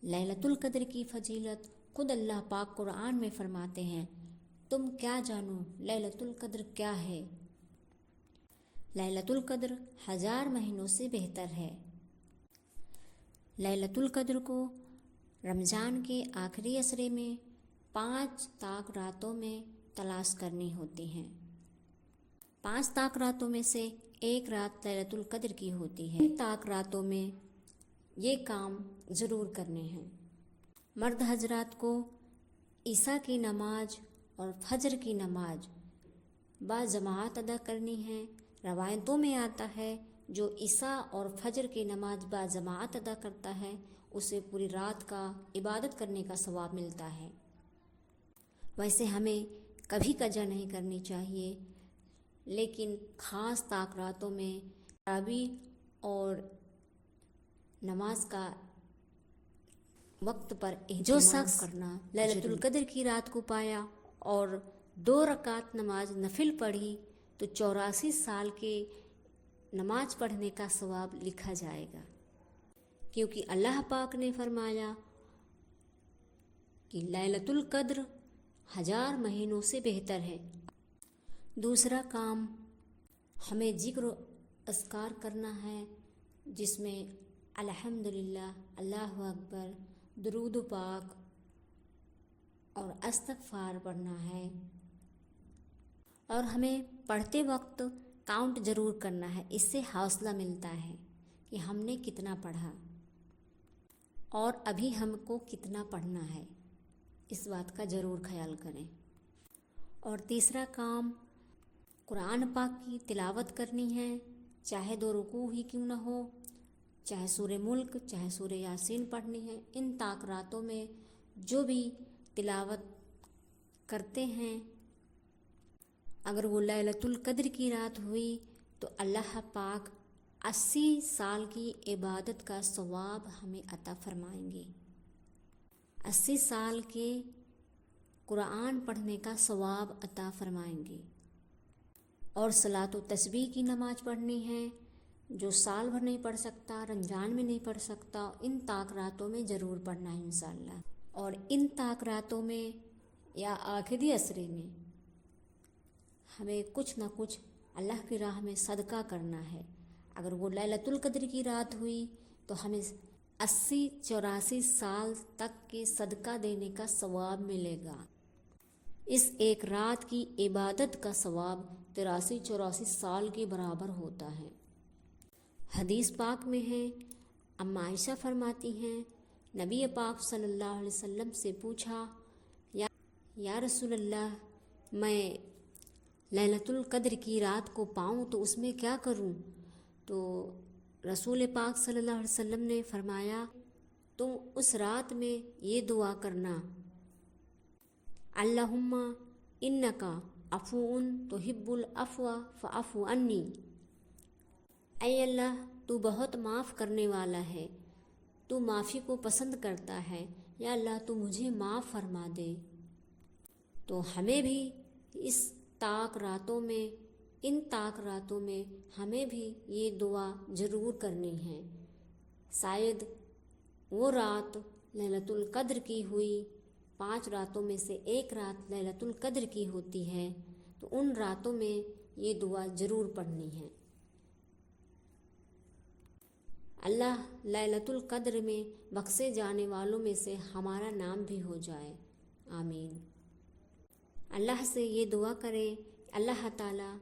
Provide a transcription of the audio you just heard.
لیلۃ القدر کی فضیلت خود اللہ پاک قرآن میں فرماتے ہیں، تم کیا جانو لیلۃ القدر کیا ہے؟ لیلۃ القدر 1000 مہینوں سے بہتر ہے۔ لیلۃ القدر کو رمضان کے آخری عشرے میں 5 طاق راتوں میں تلاش کرنی ہوتی ہیں۔ 5 طاق راتوں میں سے ایک رات لیلۃ القدر کی ہوتی ہے۔ ان طاق راتوں میں یہ کام ضرور کرنے ہیں۔ مرد حضرات کو عشاء کی نماز اور فجر کی نماز باجماعت ادا کرنی ہے۔ روایتوں میں آتا ہے جو عشاء اور فجر کی نماز باجماعت ادا کرتا ہے اسے پوری رات کا عبادت کرنے کا ثواب ملتا ہے۔ ویسے ہمیں کبھی قضا نہیں کرنی چاہیے، لیکن خاص طاق راتوں میں تراویح اور نماز کا وقت پر جو شخص کرنا لیلۃ القدر کی رات کو پایا اور 2 رکعت نماز نفل پڑھی تو 84 سال کے نماز پڑھنے کا ثواب لکھا جائے گا، کیونکہ اللہ پاک نے فرمایا کہ لیلۃ القدر 1000 مہینوں سے بہتر ہے۔ دوسرا کام ہمیں ذکر و اذکار کرنا ہے، جس میں الحمدللہ، اللہ اکبر، درود پاک اور استغفار پڑھنا ہے، اور ہمیں پڑھتے وقت کاؤنٹ ضرور کرنا ہے۔ اس سے حوصلہ ملتا ہے کہ ہم نے کتنا پڑھا اور ابھی ہم کو کتنا پڑھنا ہے، اس بات کا ضرور خیال کریں۔ اور تیسرا کام قرآن پاک کی تلاوت کرنی ہے، چاہے 2 رکوع ہی کیوں نہ ہو، چاہے سورہ ملک، چاہے سورہ یاسین پڑھنی ہے۔ ان طاق راتوں میں جو بھی تلاوت کرتے ہیں، اگر وہ لیلۃ القدر کی رات ہوئی تو اللہ پاک 80 سال کی عبادت کا ثواب ہمیں عطا فرمائیں گے۔ 80 سال کے قرآن پڑھنے کا ثواب عطا فرمائیں گے۔ اور صلاۃ و تسبیح کی نماز پڑھنی ہے، جو سال بھر نہیں پڑھ سکتا، رمضان میں نہیں پڑھ سکتا، ان طاق راتوں میں ضرور پڑھنا ہے انشاءاللہ۔ اور ان طاق راتوں میں یا آخری عشرے میں ہمیں کچھ نہ کچھ اللہ کی راہ میں صدقہ کرنا ہے۔ اگر وہ لیلۃ القدر کی رات ہوئی تو ہمیں 84 سال تک کے صدقہ دینے کا ثواب ملے گا۔ اس ایک رات کی عبادت کا ثواب 83-84 سال کے برابر ہوتا ہے۔ حدیث پاک میں ہے، اما عائشہ فرماتی ہیں، نبی پاک صلی اللہ علیہ وسلم سے پوچھا، یا رسول اللہ، میں لیلۃ القدر کی رات کو پاؤں تو اس میں کیا کروں؟ تو رسول پاک صلی اللہ علیہ وسلم نے فرمایا، تم اس رات میں یہ دعا کرنا، اللہم انکا عفو تحب العفو فاعف عنی، اے اللہ تو بہت معاف کرنے والا ہے، تو معافی کو پسند کرتا ہے، یا اللہ تو مجھے معاف فرما دے۔ تو ہمیں بھی اس طاق راتوں میں، ان طاق راتوں میں ہمیں بھی یہ دعا ضرور کرنی ہے۔ شاید وہ رات لیلۃ القدر کی ہوئی، 5 راتوں میں سے ایک رات لیلۃ القدر کی ہوتی ہے، تو ان راتوں میں یہ دعا ضرور پڑھنی ہے۔ اللہ لیلۃ القدر میں بخشے جانے والوں میں سے ہمارا نام بھی ہو جائے، آمین۔ اللہ سے یہ دعا کریں، اللہ تعالیٰ